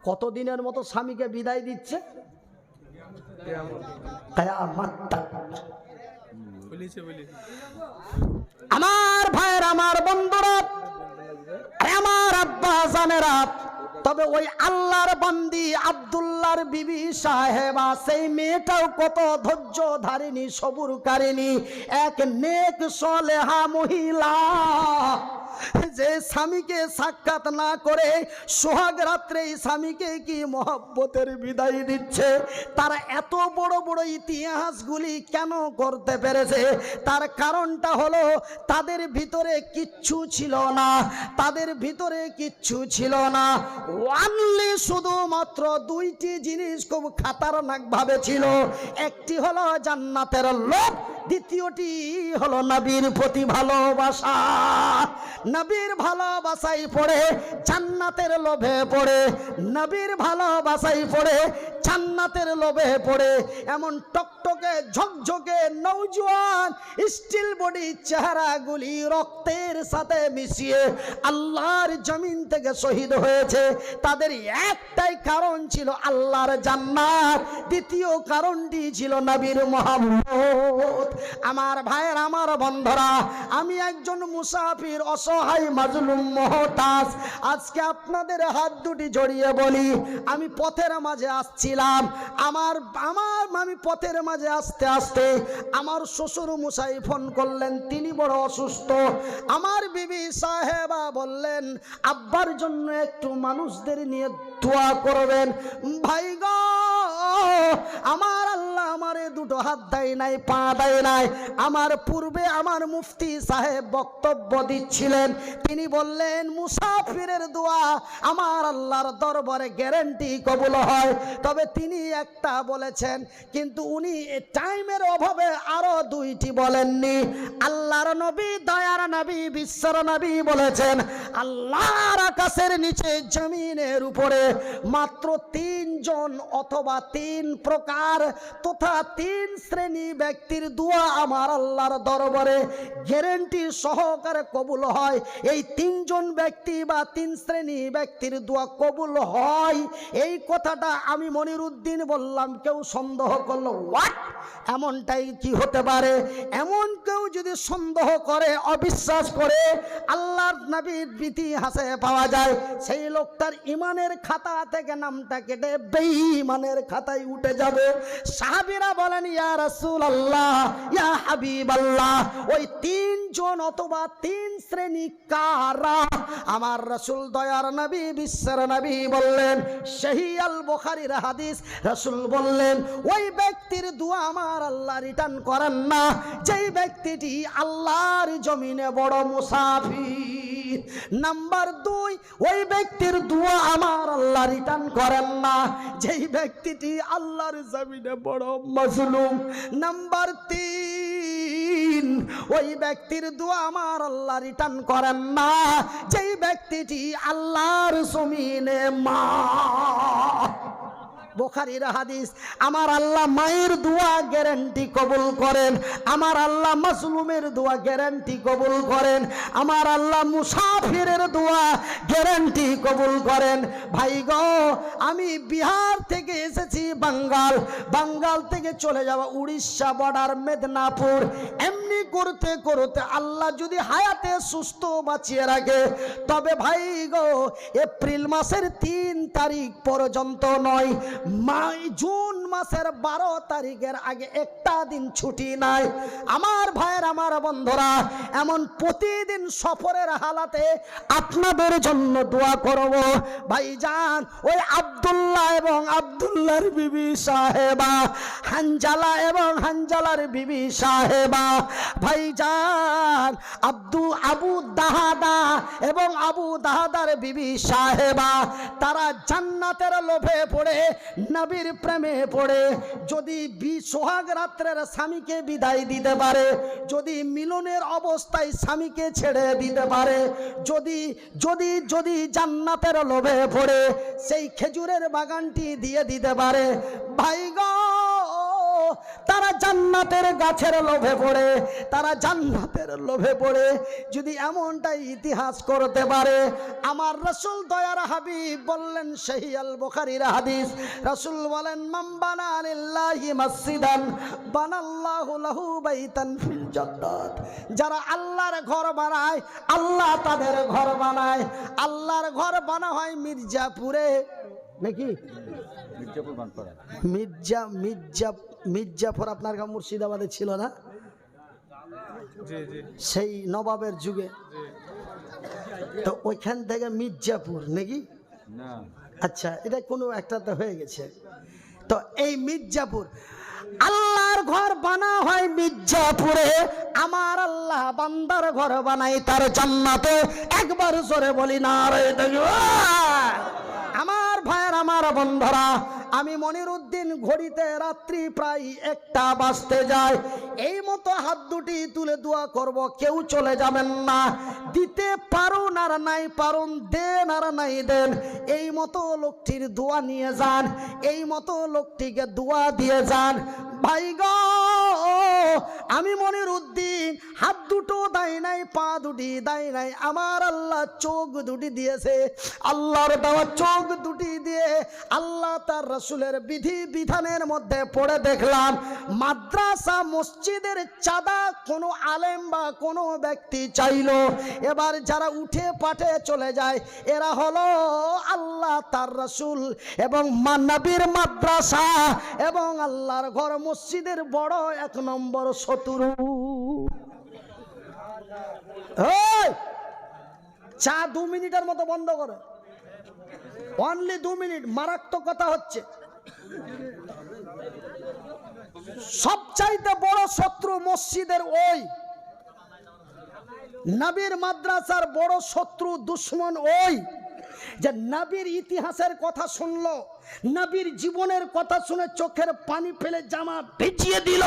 কতদিনের মতো স্বামীকে বিদায় দিচ্ছে? আমার ভাইয়ের, আমার বন্ধুরা, আমার আব্বা জানেরা, তবে ওই আল্লাহর বান্দি আব্দুল্লাহর বিবি সাহেবা, সেই মেয়েটাও কত ধৈর্য ধারিনী, সবুরকারিনী, এক নেক সলেহা মহিলা, যে স্বামীকে সাক্ষাৎ না করে সোহাগ রাত্রে স্বামীকে কি মহব্বতের বিদায় দিচ্ছে। তারা এত বড় বড় ইতিহাসগুলি কেন করতে পেরেছে? তার কারণটা হলো তাদের ভিতরে কিচ্ছু ছিল না, তাদের ভিতরে কিচ্ছু ছিল না। ওয়ানলি শুধুমাত্র দুইটি জিনিস খুব খাতারনাক ভাবে ছিল। একটি হলো জান্নাতের লোভ, দ্বিতীয়টি হলো নবীর প্রতি ভালোবাসা। নবীর ভালোবাসাই পড়ে জান্নাতের লোভে পড়ে, নবীর ভালোবাসাই পড়ে জান্নাতের লোভে পড়ে। এমন টকটকে ঝকঝকে নওজোয়ান স্টিল বডি চেহারাগুলি রক্তের সাথে মিশিয়ে আল্লাহর জমিন থেকে শহীদ হয়েছে। তাদের একটাই কারণ ছিল আল্লাহর জান্নাত, দ্বিতীয় কারণটি ছিল নবীর মুহাম্মদ। আমার ভাইয়ের, আমার বন্ধুরা, আমি একজন মুসাফির, অসহায়, মাজলুম, মুহতাজ। আজকে আপনাদের হাত দুটি জড়িয়ে বলি, আমি পথের মাঝে আসছিলাম, আমি পথের মাঝে আসতে আসতে আমার শ্বশুর মশাই ফোন করলেন, তিনি বড় অসুস্থ। আমার বিবি সাহেবা বললেন আব্বার জন্য একটু মানুষদের নিয়ে দোয়া করবেন। ভাই গো, আমার আল্লাহ আমারে দুটো হাত দেয় নাই, পা দেয় নাই। আমার পূর্বে আমার মুফতি সাহেব বক্তব্য দিচ্ছিলেন, তিনি বললেন মুসাফিরের দোয়া আমার আল্লাহর দরবারে গ্যারান্টি কবুল হয়। তবে তিনি একটা বলেছেন, কিন্তু উনি টাইমের অভাবে আরো দুইটি বলেননি। আল্লাহর নবী, দয়ার নবী, বিশ্বর নবী বলেছেন আল্লাহর আকাশের নিচে জমিনের উপরে মাত্র 3 জন অথবা 3 প্রকার তথা 3 শ্রেণী ব্যক্তির দোয়া আমার আল্লাহর দরবারে গ্যারান্টি সহকারে কবুল হয়। এই 3 জন ব্যক্তি বা 3 শ্রেণী ব্যক্তির দোয়া কবুল হয়, এই কথাটা আমি মনিরুদ্দিন বললাম। কেউ সন্দেহ করলো, হোয়াট, এমনটাই কি হতে পারে? এমন কেউ যদি সন্দেহ করে, অবিশ্বাস করে, আল্লাহর নবীর ইতিহাসে পাওয়া যায় সেই লোকটার ইমানের খাতা থেকে নামটা কেটে বেঈমানের খাতায় উঠে যাবে। সাহাবীরা বলেন ইয়া রাসূলুল্লাহ, ইয়া হাবিবাল্লাহ, ওই 3 জন অথবা 3 শ্রেণী কারা? আমার রাসূল, দয়ার নবী, বিশ্বের নবী বললেন, সহিহ আল বুখারীর হাদিস, রাসূল বললেন ওই ব্যক্তির দোয়া আমার আল্লাহ রিটার্ন করেন না যেই ব্যক্তিটি আল্লাহর জমিনে বড় মুসাফির। নাম্বার 2, ওই ব্যক্তির দোয়া আমার আল্লাহ রিটার্ন করেন না যেই ব্যক্তিটি আল্লাহর জমিনে বড় মাজলুম। নাম্বার 3, ওই ব্যক্তির দোয়া আমার আল্লাহ রিটার্ন করেন না যেই ব্যক্তিটি আল্লাহর জমিনে মা। বুখারীর হাদিস। আমার আল্লাহ মায়ের দোয়া গ্যারান্টি কবুল করেন, আমার আল্লাহ মাজলুমের দোয়া গ্যারান্টি কবুল করেন, আমার আল্লাহ মুসাফিরের দোয়া গ্যারান্টি কবুল করেন। ভাই গো, আমি বিহার থেকে এসেছি বাঙ্গাল, বাঙ্গাল থেকে চলে যাওয়া উড়িষ্যা বর্ডার মেদিনীপুর। এমনি করতে করতে আল্লাহ যদি হায়াতে সুস্থ বাঁচিয়ে রাখে, তবে ভাই গো এপ্রিল মাসের 3 তারিখ পর্যন্ত নয়, জুন মাসের 12 তারিখের আগে একটা দিন ছুটি নাই। আমার ভাইয়ের, আমার বন্ধুরা, এমন প্রতিদিন সফরের হালাতে আপনাদের জন্য দোয়া করব। ভাইজান, ওই আব্দুল্লাহ এবং আব্দুল্লাহর বিবি সাহেবা, হানজালা এবং হানজালার বিবি সাহেবা, ভাইজান আবু দাহাদা এবং আবু দাহাদার বিবি সাহেবা, তারা জান্নাতের লোভে পড়ে, নবীর প্রেমে পড়ে যদি সোহাগ রাত্রের স্বামীকে বিদায় দিতে পারে, যদি মিলনের অবস্থায় স্বামীকে ছেড়ে দিতে পারে, যদি যদি যদি জান্নাতের লোভে পড়ে সেই খেজুরের বাগানটি দিয়ে দিতে পারে, ভাই গো তারা জান্নাতের গাছের লোভে পড়ে, তারা জান্নাতের লোভে পড়ে যদি এমনটাই ইতিহাস করতে পারে। আমার রাসূল দয়ার হাবিব বললেন, সহিহ আল বুখারীর হাদিস, রাসূল বলেন, মান বানা লিল্লাহি মসজিদান বানাল্লাহু লাহু বাইতান ফিল জান্নাত। যারা আল্লাহর ঘর বানায়, আল্লাহ তাদের ঘর বানায়। আল্লাহর ঘর বানা হয় মির্জাপুরে নাকি? মির্জাপুর আপনার কাছে মুর্শিদাবাদে ছিল না? সেই নবাবের যুগে তো ওইখান থেকে মির্জাপুর নাকি? আচ্ছা, এটা কোনো একটাতে হয়ে গেছে। তো এই মির্জাপুর, আল্লাহর ঘর বানা হয় মির্জাপুরে। আমার আল্লাহ বান্দার ঘর বানাই তার জান্নাতে। একবার জোরে বলি নারে তাকবীর। আমার ভাইয়ের, আমার বন্ধুরা, আমি মনিরউদ্দিন ঘড়িতে রাত্রি প্রায় 1টা বাজতে যায়। এই মতো হাত দুটি তুলে দোয়া করব, কেউ চলে যাবেন না। দিতে পারুন আর নাই পারুন, দেন আর নাই দেন, এই মতো লোকটির দোয়া নিয়ে যান, এই মতো লোকটিকে দোয়া দিয়ে যান। ভাই গো, আমি মনিরউদ্দিন হাত দুটো দেয় নাই, পা দুটি দেয় নাই, আমার আল্লাহ চোখ দুটি দিয়েছে। আল্লাহর দেওয়া চোখ দুটি দিয়ে আল্লাহ তার রাসূলের বিধি বিধানের মধ্যে পড়ে দেখলাম, মাদ্রাসা মসজিদের চাঁদা কোনো আলেম বা কোনো ব্যক্তি চাইলো, এবার যারা উঠে পাঠে চলে যায় এরা হলো আল্লাহ তার রাসূল এবং নবীর মাদ্রাসা এবং আল্লাহর ঘর মসজিদের বড় 1 নম্বর শত্রু। চা 2 মিনিটের মতো বন্ধ করে, অনলি 2 মিনিট। মারাত্মক কথা হচ্ছে, সবচাইতে বড় শত্রু মসজিদের ওই নবীর মাদ্রাসার বড় শত্রু দুশ্মন ওই যে নবীর ইতিহাসের কথা শুনলো, নবীর জীবনের কথা শুনে চোখের পানি ফেলে জামা ভিজিয়ে দিল।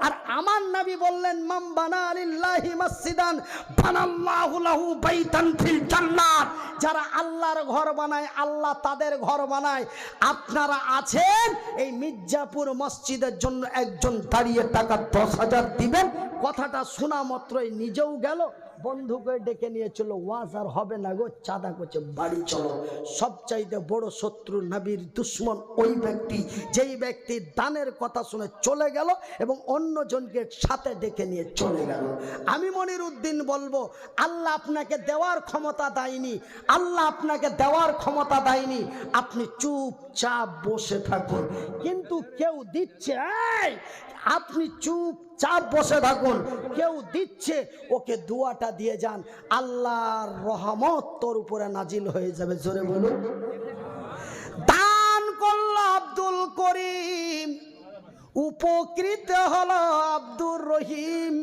আর আমার নবী বললেন, মান বানা লিল্লাহি মসজিদান বানাল্লাহু লাহু বাইতান ফিল জান্নাত। যারা আল্লাহর ঘর বানায়, আল্লাহ তাদের ঘর বানায়। আপনারা আছেন, এই মির্জাপুর মসজিদের জন্য একজন দাঁড়িয়ে টাকা 10,000 দিবেন। কথাটা শোনা মাত্রই নিজেও গেল, বন্ধুকে ডেকে নিয়ে চলো, ওয়াজ আর হবে না গো, চাঁদা করছে, বাড়ি চলো। সবচাইতে বড় শত্রু নবীর দুশ্মন ওই ব্যক্তি, যেই ব্যক্তি দানের কথা শুনে চলে গেল এবং অন্যজনকে সাথে ডেকে নিয়ে চলে গেল। আমি মনিরউদ্দিন বলবো, আল্লাহ আপনাকে দেওয়ার ক্ষমতা দেয়নি, আল্লাহ আপনাকে দেওয়ার ক্ষমতা দেয়নি, আপনি চুপচাপ বসে থাকুন। কিন্তু কেউ দিচ্ছে, আপনি চুপচাপ বসে থাকুন, কেউ দিচ্ছে, ওকে দোয়াটা দিয়ে যান, আল্লাহর রহমত তোর উপরে নাজিল হয়ে যাবে। জোরে বলুন। দান করলো আব্দুল করিম, উপকৃত হলো আব্দুর রহিম।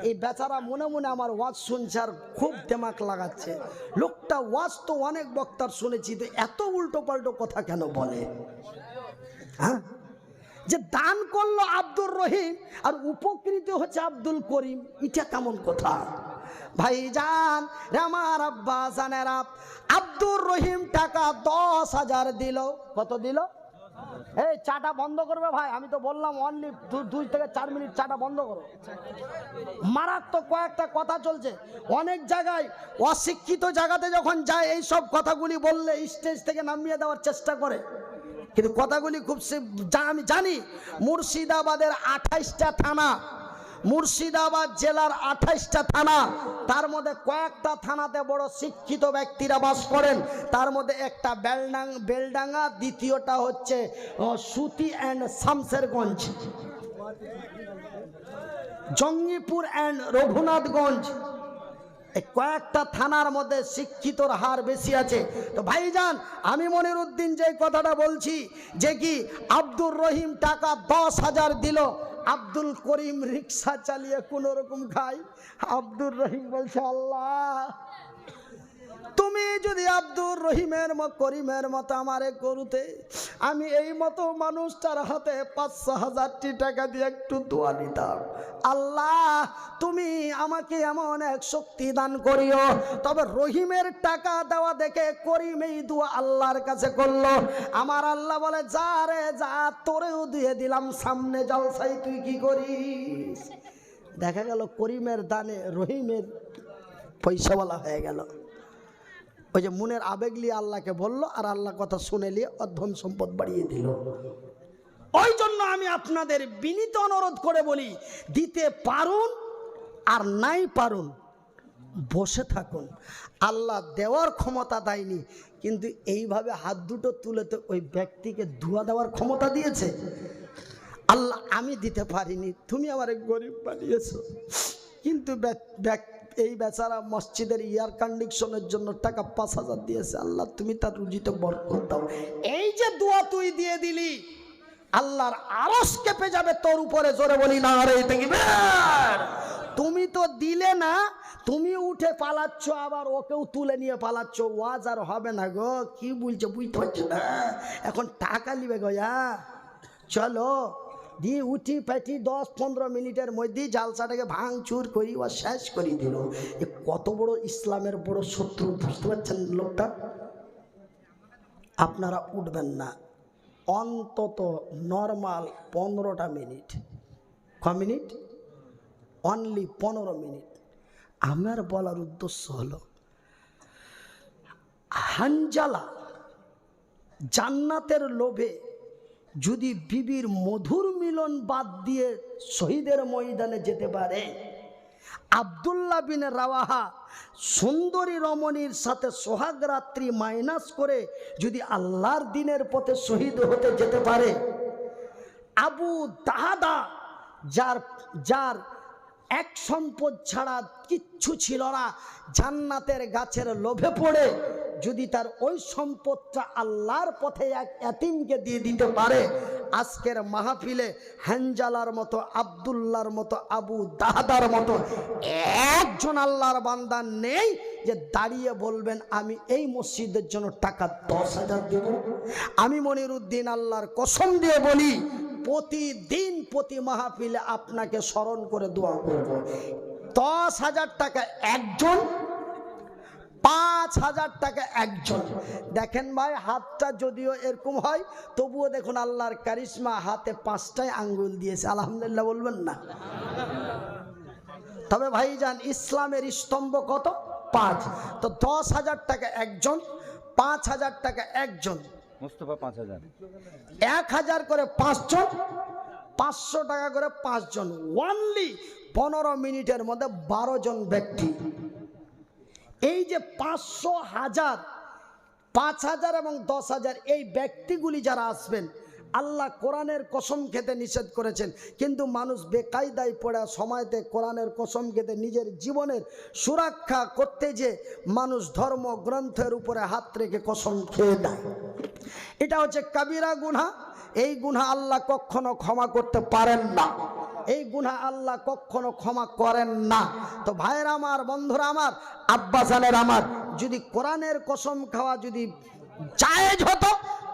এই বেচারা মনে মনে আমার ওয়াজ শুনছে আর খুব দিমাগ লাগাচ্ছে। লোকটা ওয়াজ তো অনেক বক্তার শুনেছি, তো এত উল্টো পাল্টো কথা কেন বলে? হ্যাঁ, যে দান করলো আব্দুর রহিম আর উপকৃত হচ্ছে আব্দুল করিম, এটা কেমন কথা? ভাইজান, আমার আব্বা জানেরা, আব্দুর রহিম টাকা 10,000 দিল। কত দিল? এই চাটা বন্ধ করবে ভাই, আমি তো বললাম অনলি 2 থেকে 4 মিনিট, চাটা বন্ধ করো। মারাত্মক কয়েকটা কথা চলছে অনেক জায়গায়, অশিক্ষিত জায়গাতে যখন যায় এই সব কথাগুলি বললে স্টেজ থেকে নামিয়ে দেওয়ার চেষ্টা করে, কিন্তু কথাগুলি খুব আমি জানি। মুর্শিদাবাদের 28টা থানা, মুর্শিদাবাদ জেলার 28টা থানা, তার মধ্যে কয়েকটা থানাতে বড় শিক্ষিত ব্যক্তিরা বাস করেন। তার মধ্যে একটা বেলডাঙ্গা, দ্বিতীয়টা হচ্ছে সুতি অ্যান্ড শামসেরগঞ্জ, জঙ্গিপুর অ্যান্ড রঘুনাথগঞ্জ। এই কয়েকটা থানার মধ্যে শিক্ষিতর হার বেশি আছে। তো ভাইজান, আমি মনিরউদ্দিন যে কথাটা বলছি, যে কি আব্দুর রহিম টাকা 10,000 দিল, আব্দুল করিম রিক্সা চালিয়ে কোন রকম খায়। আব্দুর রহিম বলছে, আল্লাহ তুমি যদি আব্দুর রহিমের করিমের মতো আমারে করতে, আমি এই মতো মানুষটার হাতে ৫,০০০টি টাকা দিয়ে একটু দোয়া নিতাম। আল্লাহ তুমি আমাকে এমন এক শক্তি দান করিও। তবে রহিমের টাকা দেওয়া দেখে করিম এই দোয়া আল্লাহর কাছে করলো। আমার আল্লাহ বলে, যা রে যা, তোরেও দিয়ে দিলাম, সামনে জলসাই তুই কি করিস। দেখা গেল করিমের দানে রহিমের পয়সাওয়ালা হয়ে গেল। ওই যে মনের আবেগ নিয়ে আল্লাহকে বললো, আর আল্লাহ কথা শুনে নিয়ে অধন সম্পদ বাড়িয়ে দিল। ওই জন্য আমি আপনাদের বিনীত অনুরোধ করে বলি, দিতে পারুন আর নাই পারুন বসে থাকুন। আল্লাহ দেওয়ার ক্ষমতা দেয়নি, কিন্তু এইভাবে হাত দুটো তুলে তো ওই ব্যক্তিকে ধোয়া দেওয়ার ক্ষমতা দিয়েছে। আল্লাহ আমি দিতে পারিনি, তুমি আমার গরিব বানিয়েছো। কিন্তু এই বেচারা মসজিদের এয়ার কন্ডিশনের জন্য টাকা ৫,০০০ দিয়েছে। আল্লাহ তুমি তার রুজিতে বরকত দাও। এই যে দোয়া তুই দিয়ে দিলি, আল্লাহর আরশ কেঁপে যাবে তোর উপরে। জোরে বলি না রে তাকবীর। তুমি তো দিলে না, তুমি উঠে পালাচ্ছ, আবার ওকেও তুলে নিয়ে পালাচ্ছ। ওয়াজ আর হবে না গো। কি বলছো বুঝতে পারছো না? এখন টাকা নিবে গো। চলো দিয়ে উঠি পেটি ১০-১৫ মিনিটের মধ্যেই জালসাটাকে ভাঙচুর করি ও শেষ করে দিল। এ কত বড় ইসলামের বড় শত্রু, বুঝতে পারছেন লোকটা? আপনারা উঠবেন না, অন্তত নর্মাল 15টা মিনিট। ক মিনিট? Only 15 minute. আমার বলার উদ্দেশ্য হলো, হানজালা জান্নাতের লোভে যদি বিবির মধুর মিলন বাদ দিয়ে শহীদের ময়দানে যেতে পারে, আব্দুল্লাহ বিন রাওয়াহা সুন্দরী রমণীর সাথে সোহাগ রাত্রি মাইনাস করে যদি আল্লাহর দিনের পথে শহীদ হতে যেতে পারে, আবু দাহাদা যার এক সম্পদ ছাড়া কিচ্ছু ছিল না, জান্নাতের গাছের লোভে পড়ে যদি তার ওই সম্পদটা আল্লাহর পথে এক এতিমকে দিয়ে দিতে পারে, আজকের মাহফিলে হানজালার মতো, আব্দুল্লাহর মতো, আবু দাহাদার মতো একজন আল্লাহর বান্দা নেই যে দাঁড়িয়ে বলবেন আমি এই মসজিদের জন্য টাকা 10,000 দেব। আমি মনিরুদ্দিন আল্লাহর কসম দিয়ে বলি, প্রতিদিন প্রতি মাহফিলে আপনাকে স্মরণ করে দোয়া করব। 10,000 টাকা একজন, 5,000 টাকা একজন। দেখেন ভাই, হাতটা যদিও এরকম হয়, তবুও দেখুন আল্লাহর কারিশমা, হাতে 5টায় আঙ্গুল দিয়েছে। আলহামদুলিল্লাহ বলবেন না? তবে ভাইজান, ইসলামের স্তম্ভ কত? 5। তো 10,000 টাকা একজন, 5,000 টাকা একজন, মুস্তাফা 5,000, 1,000 করে 5 জন, 500 টাকা করে 5 জন। অনলি 15 মিনিটের মধ্যে 12 জন ব্যক্তি। এই যে 500, 1000, 5,000 এবং 10,000 এই ব্যক্তিগুলি যারা আসবেন, আল্লাহ কোরআনের কসম খেতে নিষেধ করেছেন, কিন্তু মানুষ বেকায়দায় পড়ে সময়তে কোরআনের কসম খেতে নিজের জীবনের সুরক্ষা করতে যে মানুষ ধর্ম গ্রন্থের উপরে হাত রেখে কসম খেয়ে দেয়। এটা হচ্ছে কাবিরা গুনাহ। এই গুনাহ আল্লাহ কখনো ক্ষমা করতে পারেন না। এই গুনাহ আল্লাহ কখনো ক্ষমা করেন না। তো ভাইয়ের আমার, বন্ধুরা আমার, আব্বাসানের আমার, যদি কোরআনের কসম খাওয়া যদি জায়েজ হতো,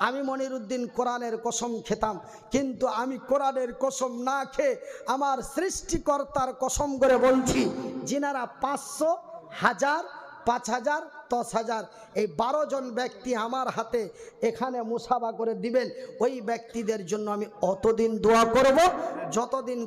আমি মনিরুদ্দিন কোরআনের কসম খেতাম। কিন্তু আমি কোরআনের কসম না খেয়ে আমার সৃষ্টিকর্তার কসম করে বলছি, যিনারা 500, 1000, 5,000, 10,000 এই 12 জন ব্যক্তি আমার হাতে এখানে মুসাফা করে দিবেন, ওই ব্যক্তিদের জন্য আমি অতদিন দোয়া করব যতদিন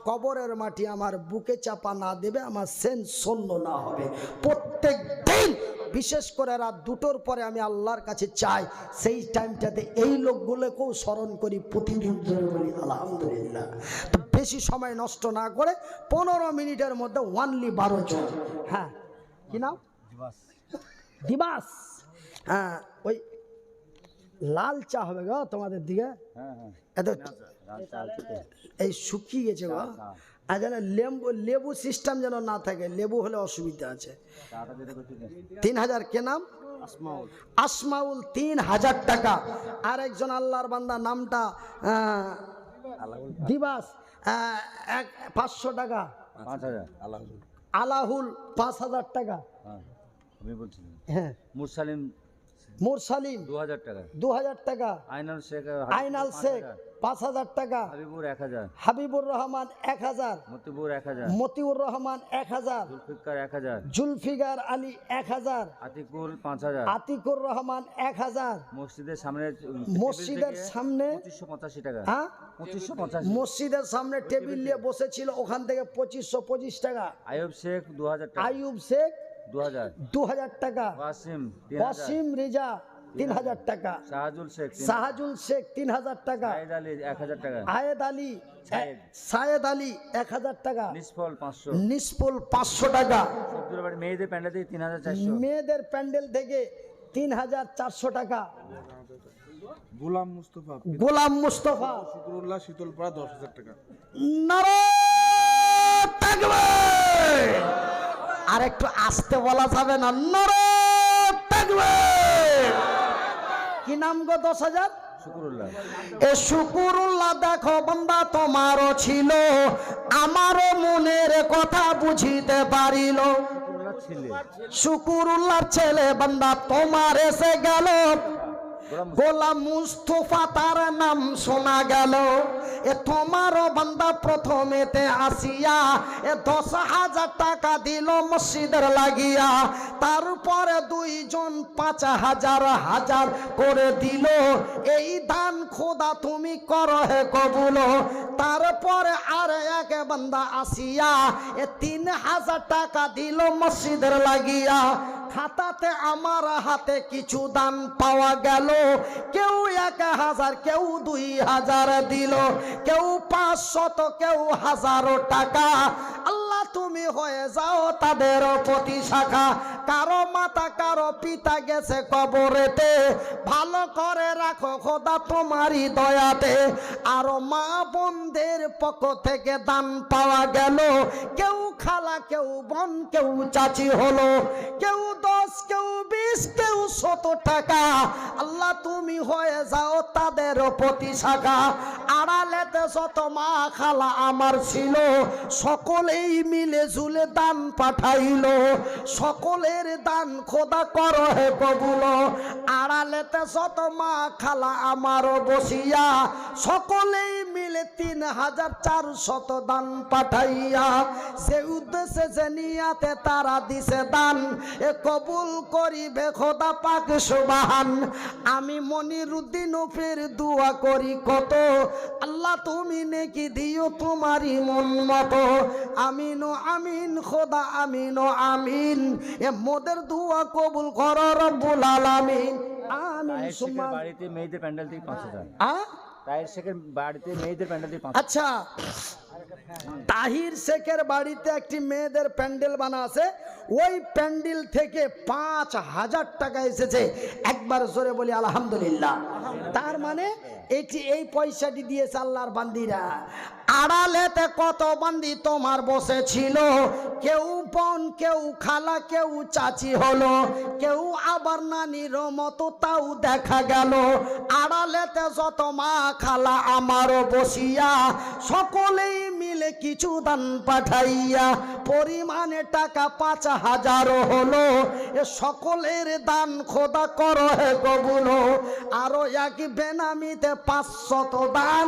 কবরের মাটি আমার বুকে চাপা না দেবে, আমার সেন্স শূন্য না হবে। প্রত্যেক দিন, বিশেষ করে রাত 2টোর পরে আমি আল্লাহর কাছে চাই, সেই টাইমটাতে এই লোকগুলোকেও স্মরণ করি প্রতিদিন। বলি আলহামদুলিল্লাহ। তো বেশি সময় নষ্ট না করে 15 মিনিটের মধ্যে অনলি 12 জন। হ্যাঁ, কি নাম? দিবাস। হ্যাঁ, ওই লাল চা হবে গো তোমাদের দিকে? এত এই শুকিয়ে গেছে গো। আর যেন লেবু সিস্টেম যেন না থাকে, লেবু হলে অসুবিধা আছে। 3,000। কে নাম? আসমাউল, 3,000 টাকা। আর একজন আল্লাহর বান্দা, নামটা দিবাস, 500 টাকা। 5,000। আলাহুল 5,000 টাকা। আমি বলছি হ্যাঁ মুরসালিম মুরসালিম 2000 টাকা, 2000 টাকা, আইনাল শেখ আইনাল শেখ 5000 টাকা, হাবিবুর 1000, হাবিবুর রহমান 1000, মতিবুর 1000, মতিউর রহমান 1000, জুলফিকার 1000, জুলফিকার আলী 1000, আতিকুল 5000, আতিকুর রহমান 1000, মসজিদের সামনে মসজিদের সামনে 2585 টাকা, হ্যাঁ 2585, মসজিদের সামনে টেবিল নিয়ে বসেছিল, ওখান থেকে 2525 টাকা। আইয়ুব শেখ 2000 টাকা, আইয়ুব শেখ 2000, 2000 টাকা, ওয়াসিম 3000, ওয়াসিম রিজা 3000 টাকা, শাহজুল শেখ 3000, শাহজুল শেখ 3000 টাকা, সাইদ আলী 1000 টাকা, আয়েদ আলী সায়েদ। সায়েদ আলী 1000 টাকা, নিসফল 500, নিসপুল 500 টাকা, সবদুল বাড়ি মেয়েদের প্যান্ডেল থেকে 3400, মেয়েদের প্যান্ডেল থেকে 3400 টাকা, গোলাম মুস্তফা গোলাম মুস্তফা শুকুরুল্লাহ শীতলপাড়া 10,000 টাকা। নারায়ে তাকবীর। আর একটু আস্তে বলা যাবে না? নারায়ে তাকবীর। কি নাম গো? 10,000 শুকুরুল্লাহ। এ শুকুরুল্লাহ। দেখো বান্দা, তোমারও ছিল, আমারও মনের কথা বুঝিতে পারিল। শুকুরুল্লাহ ছিলে শুকুরুল্লাহর ছেলে বান্দা তোমার এসে গেল, গোলাম মুস্তফা তার নাম শোনা গেল। এ তোমারও বান্দা প্রথমেতে আসিয়া 10,000 টাকা দিল মসজিদের লাগিয়া, তারপরে দুইজন 5,000 হাজার করে দিল। এই দান খোদা তুমি করো হে কবুল। তারপরে আর এক বান্দা আসিয়া 3,000 টাকা দিল মসজিদের লাগিয়া। খাতাতে আমার হাতে কিছু দান পাওয়া গেল, কেউ 1,000, কেউ 2,000 দিল, কেউ 500, কেউ 1000 টাকা। আল্লাহ তুমি হয়ে যাও তাদের প্রতি শাখা। কারো মাতা কারো পিতা গেছে কবরেতে, ভালো করে রাখো খোদা তোমারই দয়াতে। আরো মা বোনদের পক্ষ থেকে দান পাওয়া গেল, কেউ খালা, কেউ বোন, কেউ চাচি হলো, কেউ 10, কেউ 20, কেউ 100 টাকা। আল্লাহ তুমি হয়ে যাও তাদের প্রতি শাখা। আড়ালেতে যত মা খালা আমার ছিল, সকলেই মিলে ঝুলে দান পাঠাইল। সকলের দান খোদা করো হে কবুল। আড়ালেতে যত মা খালা আমার বসিয়া, সকলেই মিলে 3,400 দান পাঠাইয়া। সে উদ্দেশ্যে যে নিয়াতে তারা দিছে দান, এ কবুল করিবে খোদা পাক সুবহান। আমি মনিরুদ্দিন ফের দোয়া করি কত, আল্লাহ তুমি নেকি দিও তোমারই মন মতো। আমিন ও আমিন খোদা, আমিন ও আমিন। এ মোদের দোয়া কবুল করো রব্বুল আলামিন। আমিন তাহের সুম্মা। শেখের বাড়িতে মেয়েদের প্যান্ডেল থেকে 5,000, আ? তাহের শেখের বাড়িতে মেয়েদের প্যান্ডেল থেকে 5,000, আচ্ছা, তাহির শেখের বাড়িতে একটি মেয়েদের প্যান্ডেল বানা আছে, ওই প্যান্ডেল থেকে 5,000 টাকা এসেছে। একবার জোরে বলি আলহামদুলিল্লাহ। তার মানে এই পয়সাটি দিয়েছে আল্লাহর বান্দিরা। আড়ালেতে কত বান্দি তোমার বসেছিল, কেউ বোন, কেউ খালা, কেউ চাচি হলো, কেউ আবার নানির মতো তাও দেখা গেল। আড়ালেতে যত মা খালা আমারও বসিয়া, সকলেই মিলে কিছু দান পাঠাইয়া পরিমাণে টাকা 5,000 হলো। এ সকলের দান খোদা করো হে কবুল। আরো এক বেনামিতে 500 দান,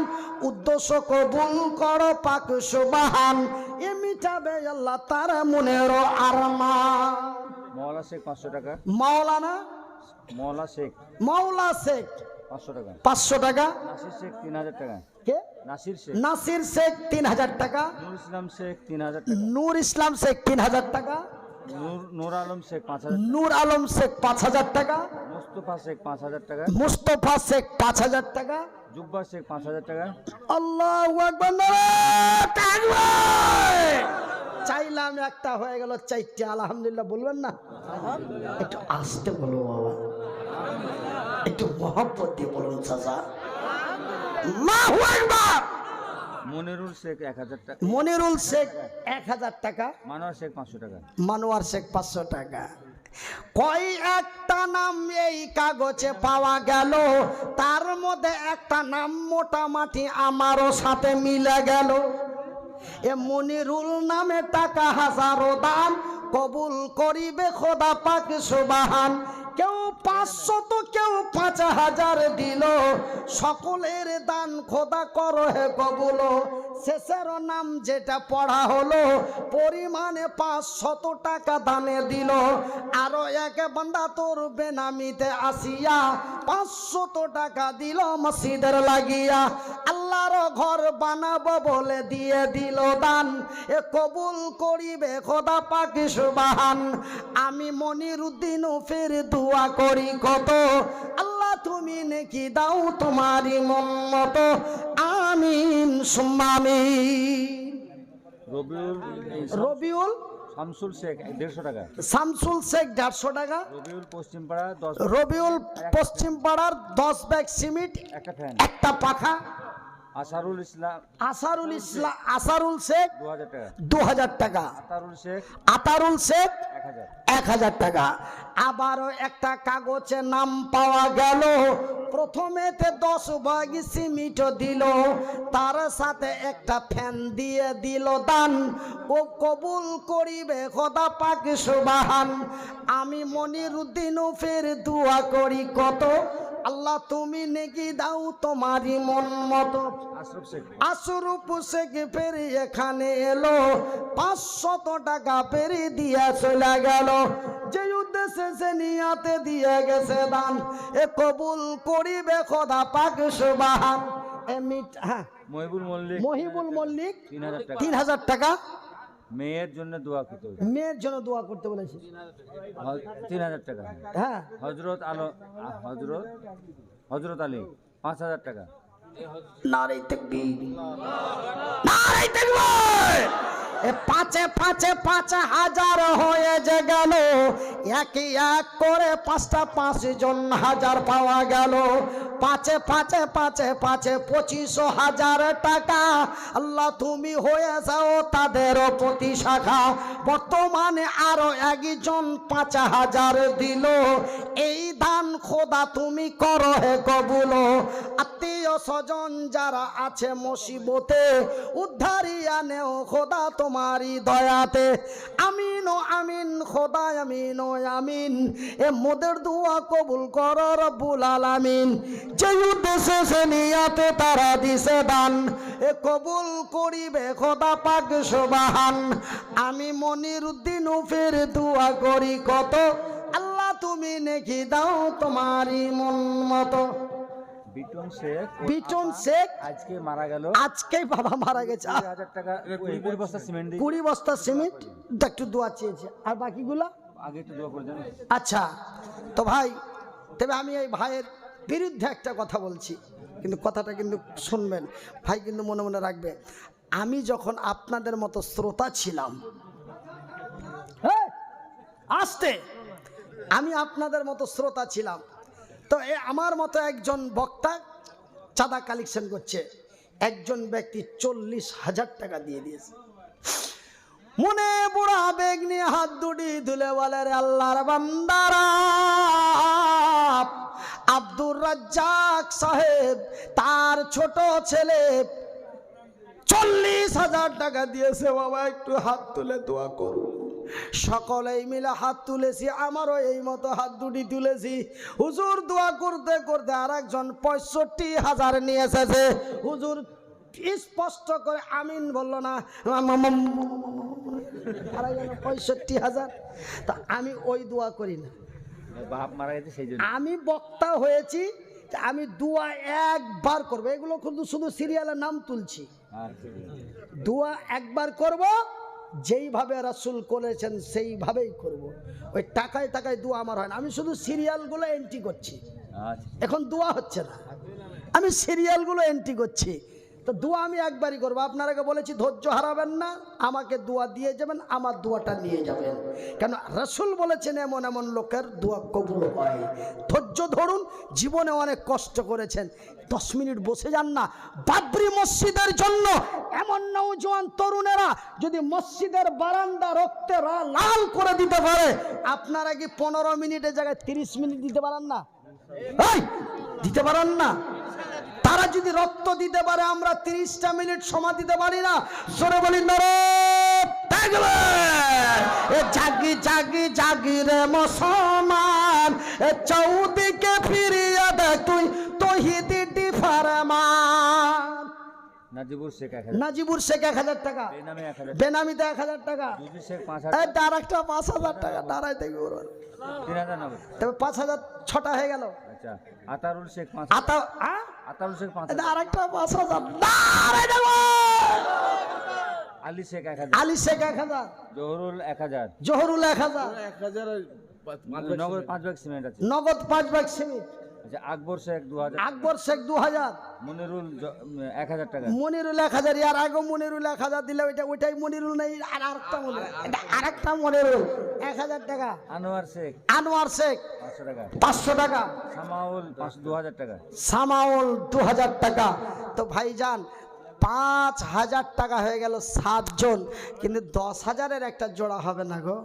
উদ্দেশ্য কবুল করো পাক সুবহান। এ মিটাবে আল্লাহ তার মনের আরমান। মওলা শেখ 500 টাকা, মাওলানা মওলা শেখ মাওলা শেখ 500 টাকা, 500 টাকা। নাসির শেখ 3,000 টাকা, কে? নাসির শেখ, নাসির শেখ 3,000 টাকা, নূর ইসলাম শেখ 3,000 টাকা, নূর ইসলাম শেখ 3,000 টাকা, নূর আলম শেখ 5,000, নূর আলম শেখ 5,000 টাকা, মুস্তফা শেখ 5,000 টাকা, মুস্তফা শেখ 5,000 টাকা। জুব্বা শেখ 5,000 টাকা। আল্লাহু আকবার, নারায়ে তাকবীর। চাইলাম একটা হয়ে গেল 4টা। আলহামদুলিল্লাহ বলবেন না? একটু আস্তে বলো বাবা, একটু মহব্বত দিয়ে বলুন চাচা। আল্লাহু আকবার। মনিরুল শেখ 1,000 টাকা, মনিরুল শেখ 1,000 টাকা, মানোয়ার শেখ 500 টাকা, মানোয়ার শেখ 500 টাকা। কই একটা নাম এই কাগজে পাওয়া গেল, তার মধ্যে একটা নাম মোটামুটি আমারও সাথে মিলে গেল। এ মনিরুল নামে টাকা 1,000 দান, কবুল করিবে খোদা পাক সুবহান। কেউ 500 তো কেউ 5000 দিল, সকলের দান খোদা করো হে কবুল। শেষের নাম যেটা পড়া হলো পরিমাণে 500 টাকা দানে দিল। আরো এক বান্দা তোর বেনামিতে আসিয়া 500 টাকা দিল মসজিদের লাগিয়া। আল্লাহর ঘর বানাবো বলে দিয়ে দিল দান, এ কবুল করিবে খোদা পাক সুবহান। আমি মনিরুদ্দিন ফের দোয়া করি কত, আল্লাহ তুমি নেকি দাও তোমারই মন মতো, আমিন সুম্মা আমিন। রবিউল শামসুল শেখ 150 টাকা। শামসুল শেখ 150 টাকা। রবিউল পশ্চিমপাড়া 10। রবিউল পশ্চিম পাড়ার 10 ব্যাগ সিমেন্ট, একটা ফ্যান, একটা পাখা। আসারুল শেখ 2000 টাকা। 2000 টাকা। আতারুল শেখ 1000 টাকা। আবারও একটা কাগজে নাম পাওয়া গেল, প্রথমেতে 10 ব্যাগ সিমেন্ট দিল, তার সাথে একটা ফ্যান দিয়ে দিল দান, ও কবুল করিবে খোদা পাক সুবহান। আমি মনিরুদ্দিন ফের দোয়া করি কত, আল্লাহ তুমি নেকি দাও তোমারই মন মতো। আশরফ শেখ ফের এখানে এলো, 500 টাকা ফেরি দিয়া চলে গেল, যে উদ্দেশ্যে সে নিয়াতে দিয়ে গেছে দান, এ কবুল করিবে খোদা পাক সুবহান। মহিবুল মল্লিক 3000 টাকা। মেয়ের জন্য দোয়া করতে বলেছে। মেয়ের জন্য দোয়া করতে বলেছে 3000 টাকা। হ্যাঁ। হযরত আলী 5000 টাকা। নারে তাকবীর, নারে তাকবীর। এ 5,000 হয়ে যে গেল, এক এক করে 5টা 5 জন হাজার পাওয়া গেল, 5 25,000 টাকা। আল্লাহ তুমি হয়ে যাও তাদের প্রতি শাখা। বর্তমানে আরো একজন 5,000 দিল, এই দান খোদা তুমি করো হে কবুল। আত্মীয় স্বজন যারা আছে মুসিবতে, উদ্ধারিয়া নেও খোদা তোমারই দয়াতে, আমিন ও আমিন খোদা, আমিন ও আমিন। এ মোদের দোয়া কবুল করো রব্বুল আলামিন। যে উদ্দেশ্যে সে নিয়াতে তারা দিছে দান, এ কবুল করিবে খোদা পাক সুবহান। আমি মনিরুদ্দিন ফের দোয়া করি কত, আল্লাহ তুমি নেকি দাও তোমারই মন মতো। বিটন শেখ আজকে মারা গেল, আজকে বাবা মারা গেছে। 20,000 টাকা। 20 বস্তা সিমেন্ট, 20 বস্তা সিমেন্ট, একটু দোয়া চেয়েছে। আর বাকিগুলা আগে একটু দোয়া করে দেন। আচ্ছা তো ভাই, তবে আমি এই ভাইয়ের বিরুদ্ধে একটা কথা বলছি, কিন্তু কথাটা কিন্তু শুনবেন ভাই, কিন্তু মনে মনে রাখবে। আমি যখন আপনাদের মতো শ্রোতা ছিলাম, আসতে আমি আপনাদের মতো শ্রোতা ছিলাম, তো আমার মতো একজন বক্তা চাঁদা কালেকশন করছে, একজন ব্যক্তি 40,000 টাকা দিয়ে দিয়েছে। মনে বুড়া বেগ নিয়ে হাত দুটি ধুলে বলে, রে আল্লাহর বান্দারা, আব্দুর রাজ্জাক সাহেব তার ছোট ছেলে 40,000 টাকা দিয়েছে, বাবা একটু হাত তুলে দোয়া করুন। সকলেই মিলে হাত তুলেছি, আমারও এই মতো হাত দুটি তুলেছি। হুজুর দোয়া করতে করতে আর একজন 65,000 নিয়ে এসেছে। হুজুর স্পষ্ট করে আমিন বললো না, 65,000। তা আমি ওই দোয়া করি না, বাপ মারা গেছে সেই জন্য। আমি বক্তা হয়েছি, আমি দোয়া একবার করবো। এগুলো কিন্তু শুধু সিরিয়ালের নাম তুলছি, দোয়া একবার করব, যেইভাবে রাসূল করেছেন সেইভাবেই করব। ওই টাকায় টাকায় দোয়া আমার হয় না, আমি শুধু সিরিয়ালগুলো এন্ট্রি করছি। এখন দোয়া হচ্ছে না, আমি সিরিয়ালগুলো এন্ট্রি করছি। তো দোয়া আমি একবারই করবো। আপনারাকে বলেছি ধৈর্য হারাবেন না, আমাকে দোয়া দিয়ে যাবেন, আমার দোয়াটা নিয়ে যাবেন, কেন রাসূল বলেছেন এমন এমন লোকের দোয়া কবুল হয়। ধৈর্য ধরুন, জীবনে অনেক কষ্ট করেছেন, 10 মিনিট বসে যান না। বাবরি মসজিদের জন্য এমন নওজোয়ান তরুণেরা যদি মসজিদের বারান্দা রক্তে লাল করে দিতে পারে, আপনারা কি 15 মিনিটের জায়গায় 30 মিনিট দিতে পারেন না? দিতে পারেন না? তারা যদি রক্ত দিতে পারে, আমরা 30টা মিনিট সময় দিতে পারি না? জোরে বলি নারে দেখবে এ জাগি জাগি জাগি রে মুসলমান এ চৌদিকে ফিরিয়ে দেখ তুই তৌহিদি ফরমান নাজিবুর শেখ 1000, নাজিবুর শেখ 1000 টাকা, বেনামে 1000, বেনামিতে 1000 টাকা, দুধু শেখ এই 5000, আরেকটা 5000 টাকা দাঁড়াই থেকে ওর 3000 নগদ। তবে 5000 ছটা হয়ে গেল। আচ্ছা, আতারুল শেখ 5, আতা আতারুল শেখ 5, এটা আরেকটা 5000 দাঁড়াই দেব। আলী শেখ 1000, আলী শেখ 1000, জহরুল 1000, জহরুল 1000, 1000 নগদ 5 ব্যাগ সিমেন্ট আছে। নগদ 5 ব্যাগ সিমেন্ট। আচ্ছা, আকবর শেখ 2000, আকবর শেখ 2000, মনিরুল 1000 টাকা, মনিরুল 1000, আর আগে মনিরুল 1000 দিলে ওইটাই মনিরুল নেই, আর আরেকটা মনিরুল, এটা আরেকটা মনিরুল 1000 টাকা। আনোয়ার শেখ আনোয়ার শেখ 500 টাকা, 500 টাকা, সামাউল 2000 টাকা। সামাউল 2000 টাকা। তো ভাইজান 5000 টাকা হয়ে গেল 7 জন, কিন্তু 10,000-এর একটা জোড়া হবে না গো।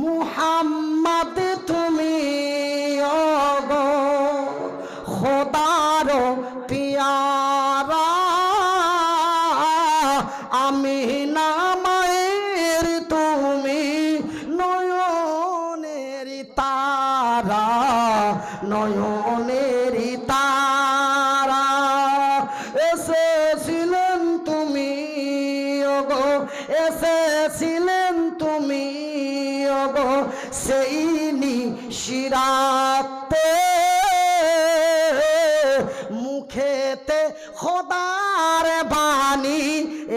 মুহাম্মদ তুমি ওগো খোদার পিয়ারা, আমি নামের তুমি নয়নের তারা, নয়নের তারা, এসেছিলেন তুমি ওগো, এসেছিলেন তুমি ওগো সেই নিশিরাতে, মুখেতে খোদার বাণী,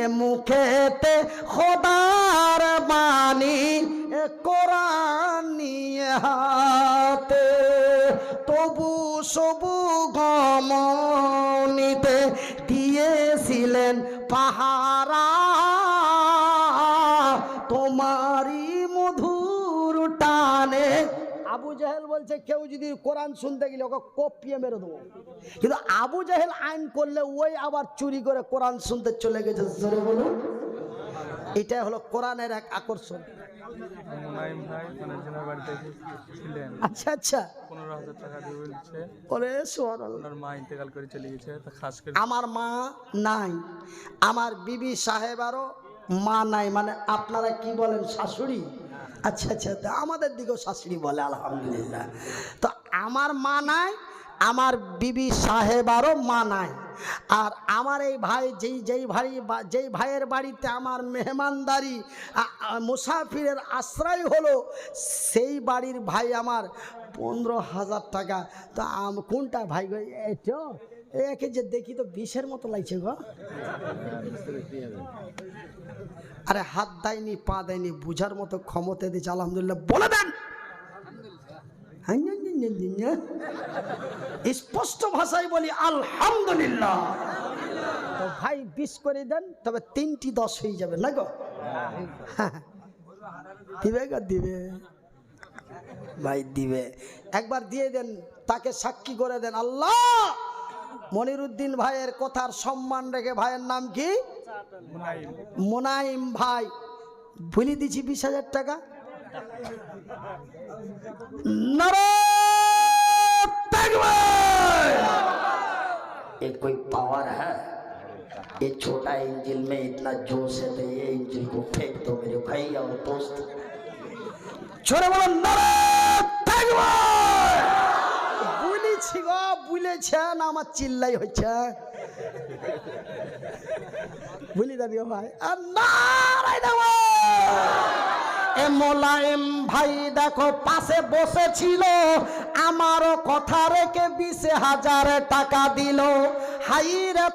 এ মুখেতে খোদার বাণী, এ কোরআন নিয়ে হাতে, তবু সবু গমনিতে দিয়েছিলেন পাহারা, তোমারই মধুর টানে। আবু জাহেল বলছে কেউ যদি কোরআন শুনতে গেলে ওকে কপিয়ে মেরে দেবো, কিন্তু আবু জাহেল আইন করলে ওই আবার চুরি করে কোরআন শুনতে চলে গেছে। জোরে বলুন, এটা হলো কোরআনের এক আকর্ষণ। মুনাইম ভাই ওনার বাড়িতে ছিলেন, আচ্ছা আচ্ছা, 15,000 টাকা দিয়ে বলছে ওরে সুবহানাল্লাহ। ওনার মা ইন্তেকাল করে চলে গেছে, তা খাস করে আমার মা নাই, আমার বিবি সাহেবারও মা নাই, মানে আপনারা কি বলেন শাশুড়ি? আচ্ছা আচ্ছা, তা আমাদের দিকেও শাশুড়ি বলে আলহামদুলিল্লাহ। তো আমার মা নাই, আমার বিবি সাহেবারও মা নাই, আর আমার এই ভাই যেই ভাইয়ের বাড়িতে আমার মেহমানদারি মুসাফিরের আশ্রয় হলো, সেই বাড়ির ভাই আমার 15,000 টাকা। তো কোনটা ভাই গো? এটা একে যে দেখি তো 20-এর মতো লাগছে গো। আরে হাত দেয়নি, পা দেয়নি, বুঝার মতো ক্ষমতা দিচ্ছে, আলহামদুলিল্লাহ বলে দেন। স্পষ্ট ভাষায় বলি আলহামদুলিল্লাহ। তো ভাই 20 করে দেন, তবে 3টি 10 হয়ে যাবে না গো? দিবে গো, দিবে ভাই, দিবে। একবার দিয়ে দেন, তাকে সাক্ষী করে দেন। আল্লাহ মনিরুদ্দিন ভাইয়ের কথার সম্মান রেখে, ভাইয়ের নাম কি? মুনাইম ভাই, ভুলে দিচ্ছি 20,000 টাকা। ये कोई पावर है? ये छोटा इंजन में इतना जोश है, तो ये इंजन को फेंक दो मेरे भाई और दोस्त। छोड़े बोलो বুঝেছি গো, বুঝেছেন, আমার চিল্লাই হচ্ছে, বুঝলি দাদিও ভাই। আর নারাই দেব। এ মোলায়েম ভাই দেখো পাশে বসেছিল, আমারও কথা রেখে 20,000 টাকা দিল। হাই রে